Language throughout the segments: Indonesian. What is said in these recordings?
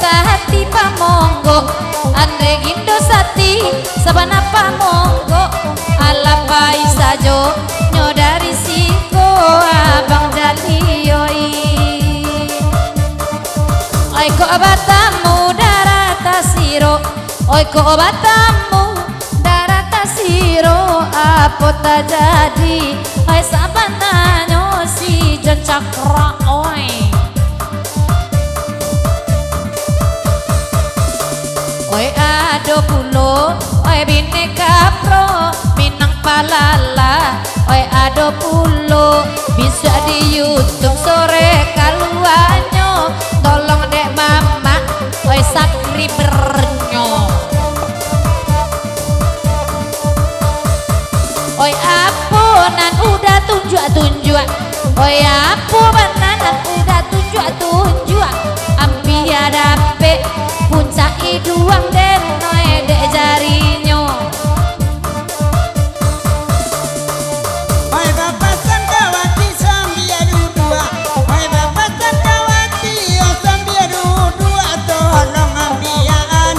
sahati pamonggo Andre Indosati sabana pamonggo alapai sajo nyodari siko abang dalioi oi ko batamu darata siro oi ko batamu darata siro apa tak jadi oi sabana nyosi jan cakra oi oi ado pulo oi bineka pro minang palala oi ado pulo bisa di YouTube sore kaluanyo tolong dek mama oi sakri bernyo oi apunan udah tunjuk oi apunan udah tunjuk ampia dape puncak iduang den noe dek jarinyo oi bapak sanggawati sambia dua oi bapak sanggawati sambia dua tolong ambian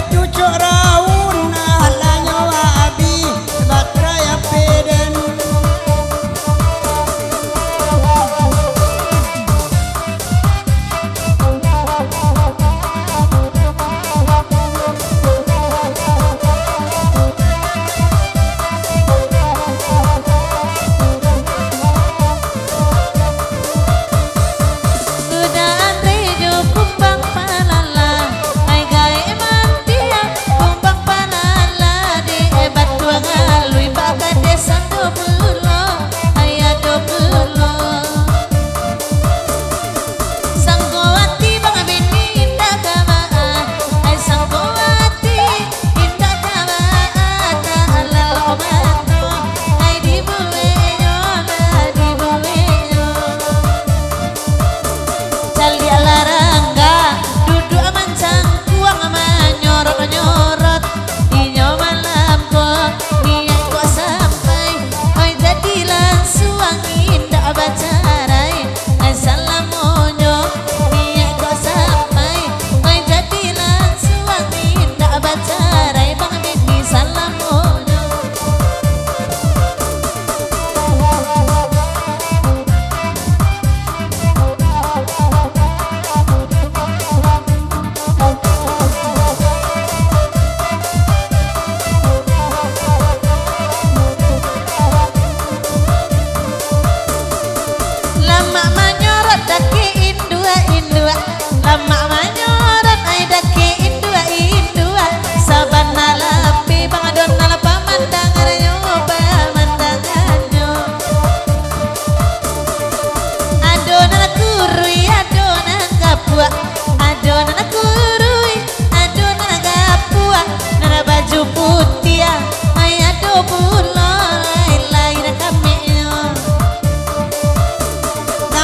cucuk raun alanyo abi batraya peden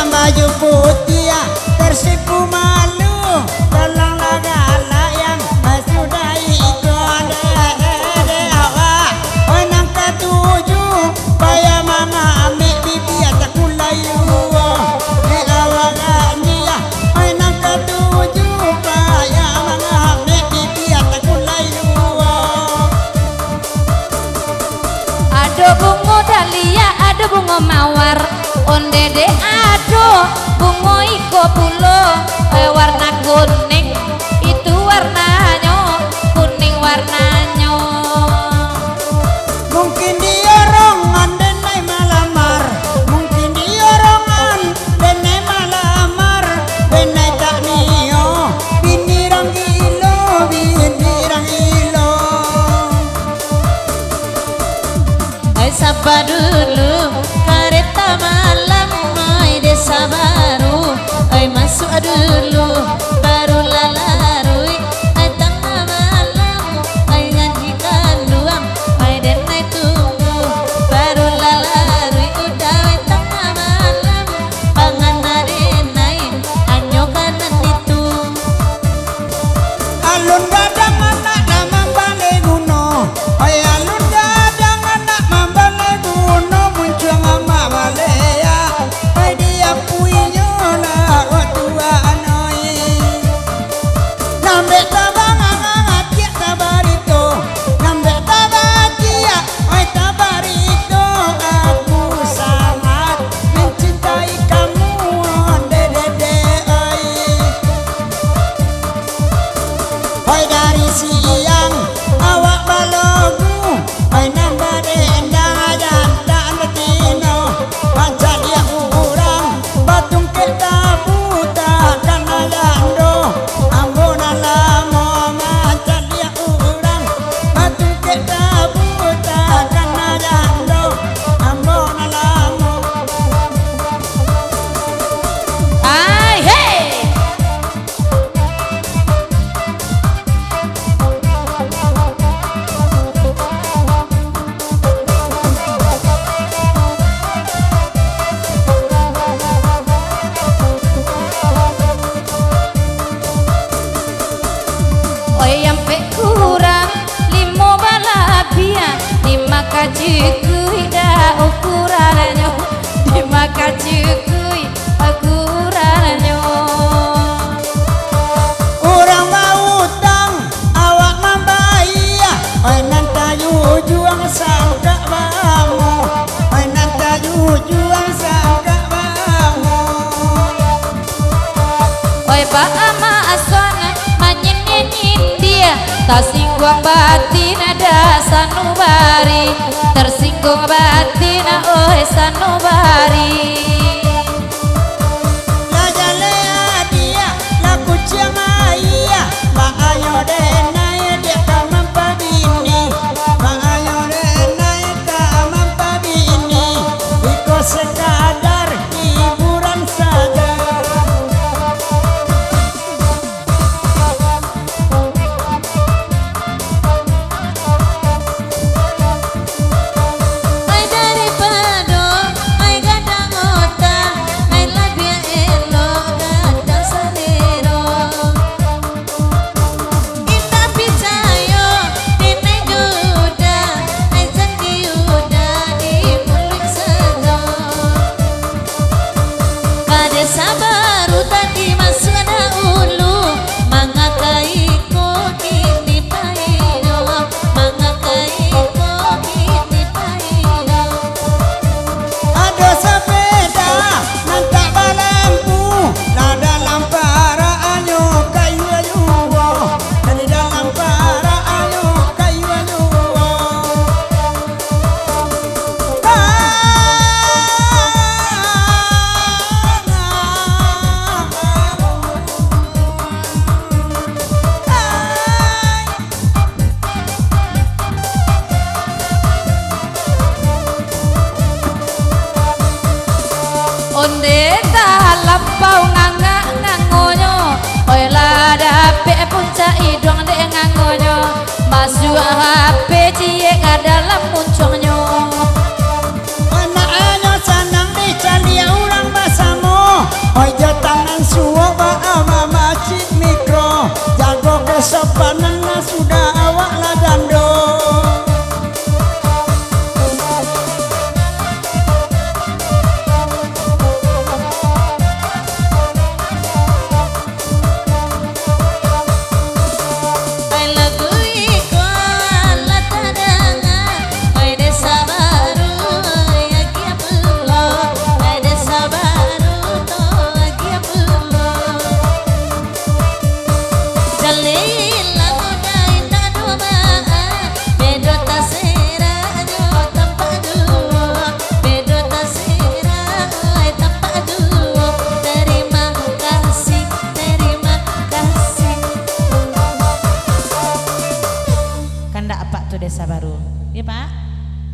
baju putih tersipu malu tolong lagala yang sudah ikut awak orang ketujuh payah mama ambil bibi atak kulayu awaknya orang ketujuh payah mama ambil bibi atak kulayu ada bunga dalia ada bunga mawar ondede ado bungo iko pulo warna kuning itu warnanya kuning warnanya mungkin dia rongan denai malamar mungkin dia rongan denai malamar denai tak nio binirang ilo sabar dulu kereta malam mai desa baru masuk dulu baru lalarui tengah malam ngajikan luang denai tunggu baru lalarui udah tengah malam pangan denai anyo kanan itu alun dadang anak damang balik guno alun dadang anak mambalik guno muncul ngama balea dia puinya lah tua anoi oi ampe kurang limo balabia di maka cikui da ukurannya di maka cikui ukurannya Orang mau utang awak membayar oi nantayu juang sangka bangu oi nantayu juang sangka bangu oi pa ama aswana manyin dia tersinggung batin ada sanubari tersinggung batin oi sanubari